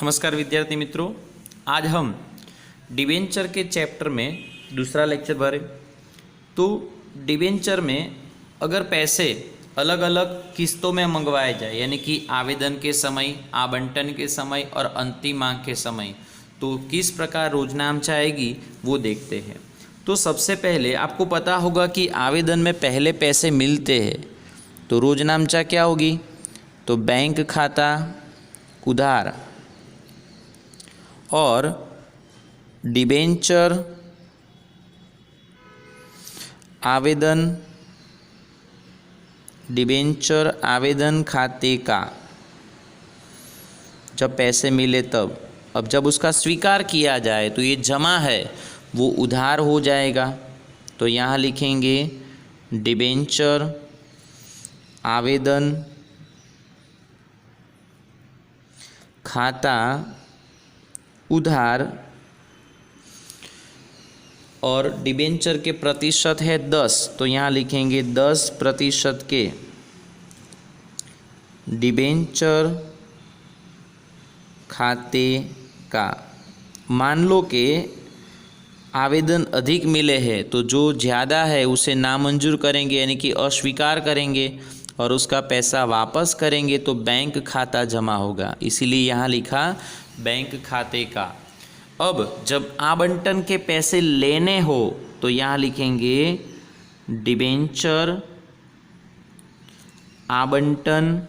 नमस्कार विद्यार्थी मित्रों, आज हम डिबेंचर के चैप्टर में दूसरा लेक्चर भरें। तो डिबेंचर में अगर पैसे अलग अलग किस्तों में मंगवाए जाए, यानी कि आवेदन के समय, आवंटन के समय और अंतिम मांग के समय, तो किस प्रकार रोजनामचा आएगी वो देखते हैं। तो सबसे पहले आपको पता होगा कि आवेदन में पहले पैसे मिलते हैं तो रोजनामचा क्या होगी, तो बैंक खाता उधार और डिबेंचर आवेदन खाते का जब पैसे मिले तब, अब जब उसका स्वीकार किया जाए तो ये जमा है वो उधार हो जाएगा। तो यहाँ लिखेंगे डिबेंचर आवेदन खाता उधार और डिबेंचर के प्रतिशत है 10, तो यहाँ लिखेंगे 10% के डिबेंचर खाते का। मान लो कि आवेदन अधिक मिले हैं तो जो ज़्यादा है उसे नामंजूर करेंगे, यानी कि अस्वीकार करेंगे और उसका पैसा वापस करेंगे तो बैंक खाता जमा होगा, इसीलिए यहाँ लिखा बैंक खाते का। अब जब आवंटन के पैसे लेने हो तो यहाँ लिखेंगे डिबेंचर आवंटन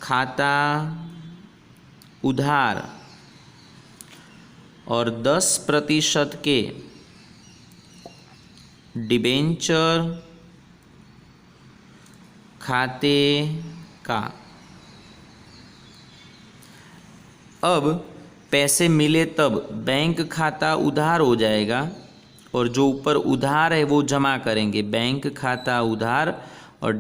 खाता उधार और 10% के डिबेंचर खाते का। अब पैसे मिले तब बैंक खाता उधार हो जाएगा और जो ऊपर उधार है वो जमा करेंगे, बैंक खाता उधार और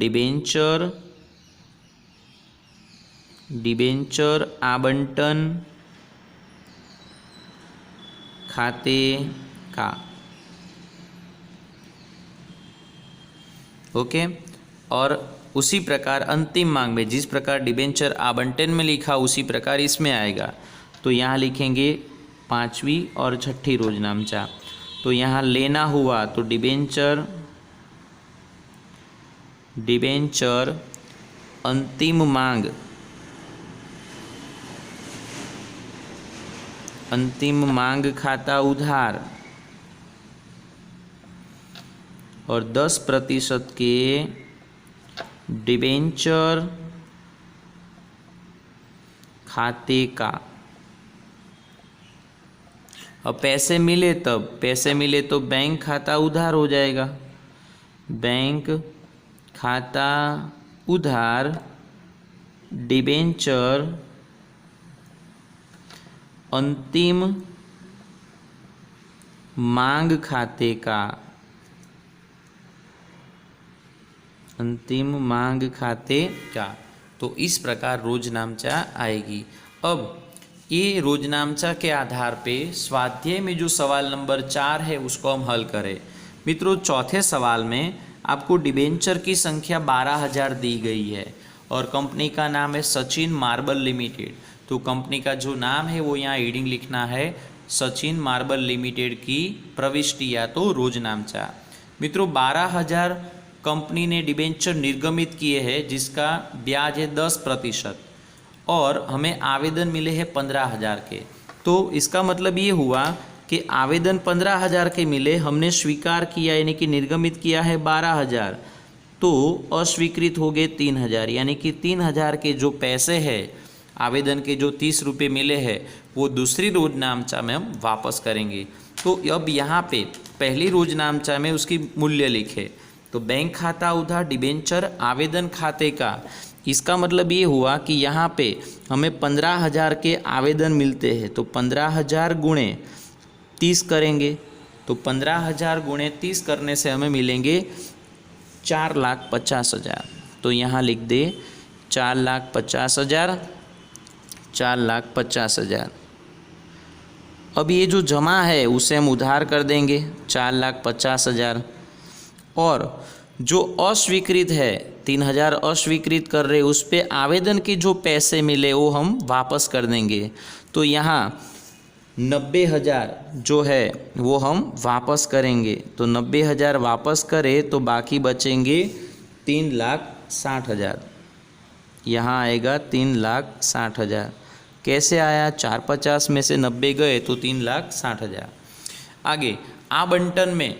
डिबेंचर आवंटन खाते का। ओके, और उसी प्रकार अंतिम मांग में जिस प्रकार डिबेंचर आवंटन में लिखा उसी प्रकार इसमें आएगा। तो यहाँ लिखेंगे 5वीं और 6ठी रोजनामचा। तो यहाँ लेना हुआ तो डिबेंचर अंतिम मांग खाता उधार और 10% के डिबेंचर खाते का। अब पैसे मिले तो बैंक खाता उधार हो जाएगा, बैंक खाता उधार डिबेंचर अंतिम मांग खाते का, अंतिम मांग खाते का। तो इस प्रकार रोजनामचा आएगी। अब ये रोजनामचा के आधार पे स्वाध्याय में जो सवाल नंबर 4 है उसको हम हल करें। मित्रों, चौथे सवाल में आपको डिबेंचर की संख्या 12,000 दी गई है और कंपनी का नाम है सचिन मार्बल लिमिटेड। तो कंपनी का जो नाम है वो यहाँ हेडिंग लिखना है सचिन मार्बल लिमिटेड की प्रविष्टि या तो रोजनामचा। मित्रों, 12,000 कंपनी ने डिबेंचर निर्गमित किए हैं जिसका ब्याज है 10% और हमें आवेदन मिले हैं 15,000 के। तो इसका मतलब ये हुआ कि आवेदन 15,000 के मिले, हमने स्वीकार किया यानी कि निर्गमित किया है 12,000, तो अस्वीकृत हो गए 3,000, यानी कि 3,000 के जो पैसे हैं आवेदन के जो 30 रुपये मिले हैं वो दूसरी रोजनामचा में हम वापस करेंगे। तो अब यहाँ पे पहली रोजनामचा में उसकी मूल्य लिखे, तो बैंक खाता उधार डिबेंचर आवेदन खाते का। इसका मतलब ये हुआ कि यहाँ पे हमें 15,000 के आवेदन मिलते हैं तो 15,000 गुणे 30 करेंगे, तो 15,000 गुणे 30 करने से हमें मिलेंगे 4,50,000। तो यहाँ लिख दे 4,50,000। अब ये जो जमा है उसे हम उधार कर देंगे 4,50,000 और जो अस्वीकृत है 3,000 अस्वीकृत कर रहे, उस पे आवेदन के जो पैसे मिले वो हम वापस कर देंगे। तो यहाँ 90,000 जो है वो हम वापस करेंगे। तो 90,000 वापस करें तो बाकी बचेंगे 3,60,000। यहाँ आएगा 3,60,000। कैसे आया? 450 में से 90 गए तो 3,60,000। आगे आवंटन में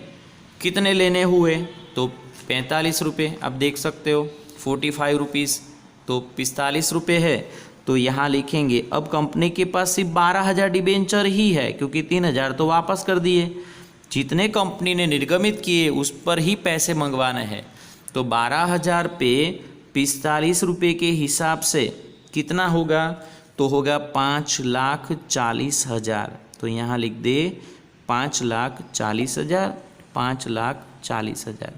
कितने लेने हुए? तो 45 रुपये। अब देख सकते हो 45 रुपीज़, तो 45 रुपये है। तो यहाँ लिखेंगे अब कंपनी के पास सिर्फ 12,000 डिबेंचर ही है, क्योंकि 3,000 तो वापस कर दिए। जितने कंपनी ने निर्गमित किए उस पर ही पैसे मंगवाने हैं। तो 12,000 पे 45 रुपये के हिसाब से कितना होगा? तो होगा 5,40,000। तो यहाँ लिख दे 5,40,000, 5,40,000।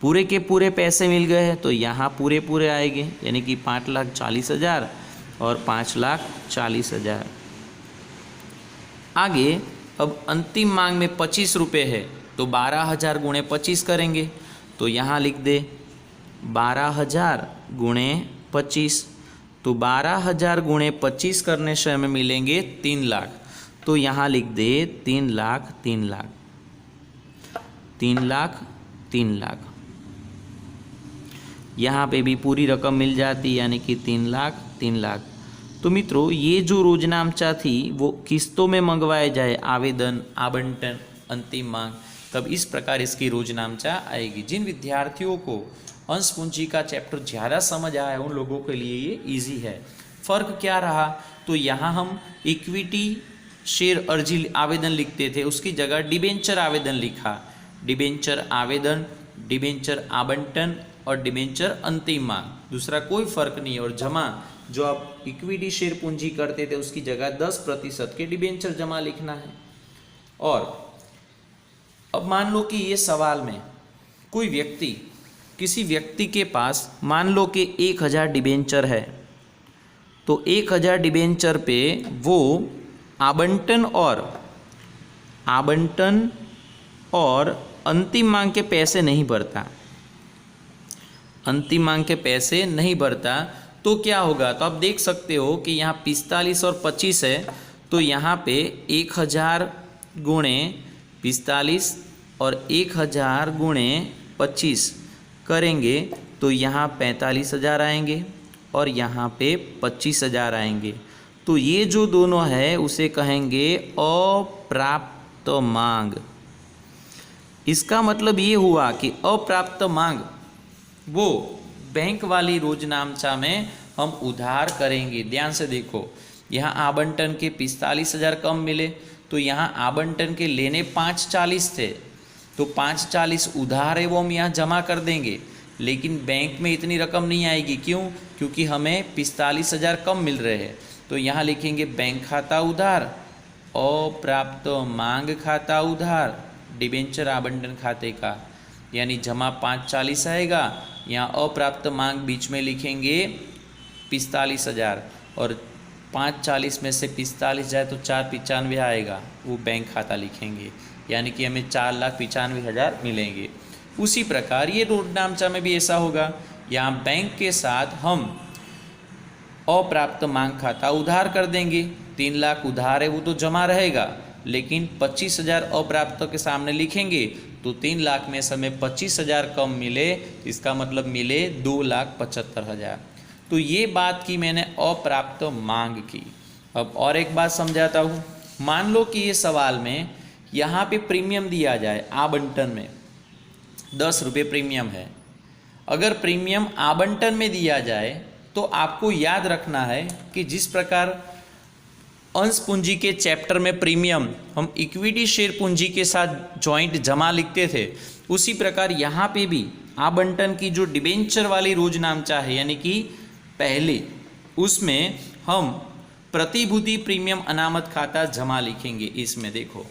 पूरे के पूरे पैसे मिल गए हैं तो यहाँ पूरे पूरे आएंगे, यानी कि 5,40,000 और 5,40,000। आगे अब अंतिम मांग में 25 रुपये है, तो 12,000 गुणे 25 करेंगे। तो यहाँ लिख दे 12,000 गुणे 25। तो 12,000 गुणे 25 करने से हमें मिलेंगे 3 लाख। तो यहाँ लिख दे 3 लाख 3 लाख 3 लाख 3 लाख। यहाँ पे भी पूरी रकम मिल जाती, यानी कि 3 लाख 3 लाख। तो मित्रों ये जो रोजनामचा थी वो किस्तों में मंगवाए जाए, आवेदन, आवंटन, अंतिम मांग, तब इस प्रकार इसकी रोजनामचा आएगी। जिन विद्यार्थियों को अंश पूंजी का चैप्टर ज़्यादा समझ आया उन लोगों के लिए ये इजी है। फ़र्क क्या रहा? तो यहाँ हम इक्विटी शेयर अर्जी आवेदन लिखते थे, उसकी जगह डिबेंचर आवेदन लिखा। डिबेंचर आवेदन, डिबेंचर आवंटन और डिबेंचर अंतिम मांग, दूसरा कोई फर्क नहीं है। और जमा जो आप इक्विटी शेयर पूंजी करते थे उसकी जगह 10% के डिबेंचर जमा लिखना है। और अब मान लो कि ये सवाल में कोई व्यक्ति, किसी व्यक्ति के पास मान लो कि 1,000 डिबेंचर है, तो 1,000 डिबेंचर पे वो आवंटन और अंतिम मांग के पैसे नहीं भरता, अंतिम मांग के पैसे नहीं भरता, तो क्या होगा? तो आप देख सकते हो कि यहाँ 45 और 25 है, तो यहाँ पे 1,000 गुणे 45 और 1,000 गुणे 25 करेंगे तो यहाँ 45,000 आएंगे और यहाँ पे 25,000 आएंगे। तो ये जो दोनों है उसे कहेंगे अप्राप्त मांग। इसका मतलब ये हुआ कि अप्राप्त मांग वो बैंक वाली रोजनामचा में हम उधार करेंगे। ध्यान से देखो, यहाँ आवंटन के 45,000 कम मिले, तो यहाँ आवंटन के लेने 540 थे, तो 540 उधार है वो हम यहाँ जमा कर देंगे, लेकिन बैंक में इतनी रकम नहीं आएगी। क्यों? क्योंकि हमें 45,000 कम मिल रहे हैं। तो यहाँ लिखेंगे बैंक खाता उधार, अप्राप्त मांग खाता उधार, डिबेंचर आवंटन खाते का, यानी जमा 540 आएगा, यहाँ अप्राप्त मांग बीच में लिखेंगे 45,000 और 540 में से 45 जाए तो 495 आएगा, वो बैंक खाता लिखेंगे, यानी कि हमें 4,95,000 मिलेंगे। उसी प्रकार ये रोजनामचा में भी ऐसा होगा, यहाँ बैंक के साथ हम अप्राप्त मांग खाता उधार कर देंगे। 3 लाख उधार है वो तो जमा रहेगा, लेकिन 25,000 अप्राप्त के सामने लिखेंगे तो 3 लाख में से हमें 25,000 कम मिले, इसका मतलब मिले 2,75,000। तो ये बात की मैंने अप्राप्त मांग की। अब और एक बात समझाता हूँ। मान लो कि ये सवाल में यहाँ पे प्रीमियम दिया जाए, आवंटन में 10 रुपये प्रीमियम है। अगर प्रीमियम आवंटन में दिया जाए तो आपको याद रखना है कि जिस प्रकार अंश पूंजी के चैप्टर में प्रीमियम हम इक्विटी शेयर पूंजी के साथ जॉइंट जमा लिखते थे, उसी प्रकार यहाँ पे भी आवंटन की जो डिबेंचर वाली रोजनामचा है, यानी कि पहले उसमें हम प्रतिभूति प्रीमियम अनामत खाता जमा लिखेंगे। इसमें देखो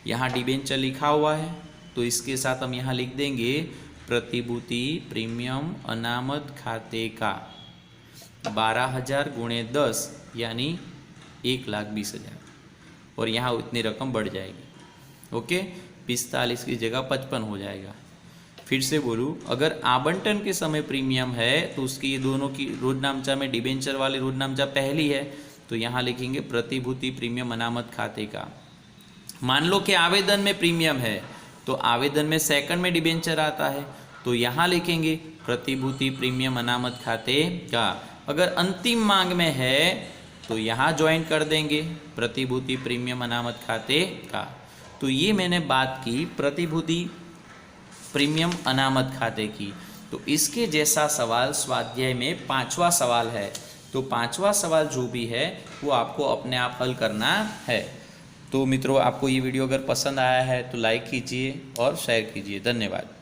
यहाँ डिबेंचर लिखा हुआ है, तो इसके साथ हम यहाँ लिख देंगे प्रतिभूति प्रीमियम अनामत खाते का 12,000 गुणे 10 यानी 1,20,000, और यहाँ उतनी रकम बढ़ जाएगी। ओके, 45 की जगह 55 हो जाएगा। फिर से बोलूँ, अगर आवंटन के समय प्रीमियम है तो उसकी ये दोनों की रोजनामचा में डिबेंचर वाली रोजनामचा पहली है, तो यहाँ लिखेंगे प्रतिभूति प्रीमियम अनामत खाते का। मान लो कि आवेदन में प्रीमियम है तो आवेदन में सेकंड में डिबेंचर आता है, तो यहाँ लिखेंगे प्रतिभूति प्रीमियम अनामत खाते का। अगर अंतिम मांग में है तो यहाँ ज्वाइन कर देंगे प्रतिभूति प्रीमियम अनामत खाते का। तो ये मैंने बात की प्रतिभूति प्रीमियम अनामत खाते की। तो इसके जैसा सवाल स्वाध्याय में 5वां सवाल है, तो 5वां सवाल जो भी है वो आपको अपने आप हल करना है। तो मित्रों, आपको ये वीडियो अगर पसंद आया है तो लाइक कीजिए और शेयर कीजिए। धन्यवाद।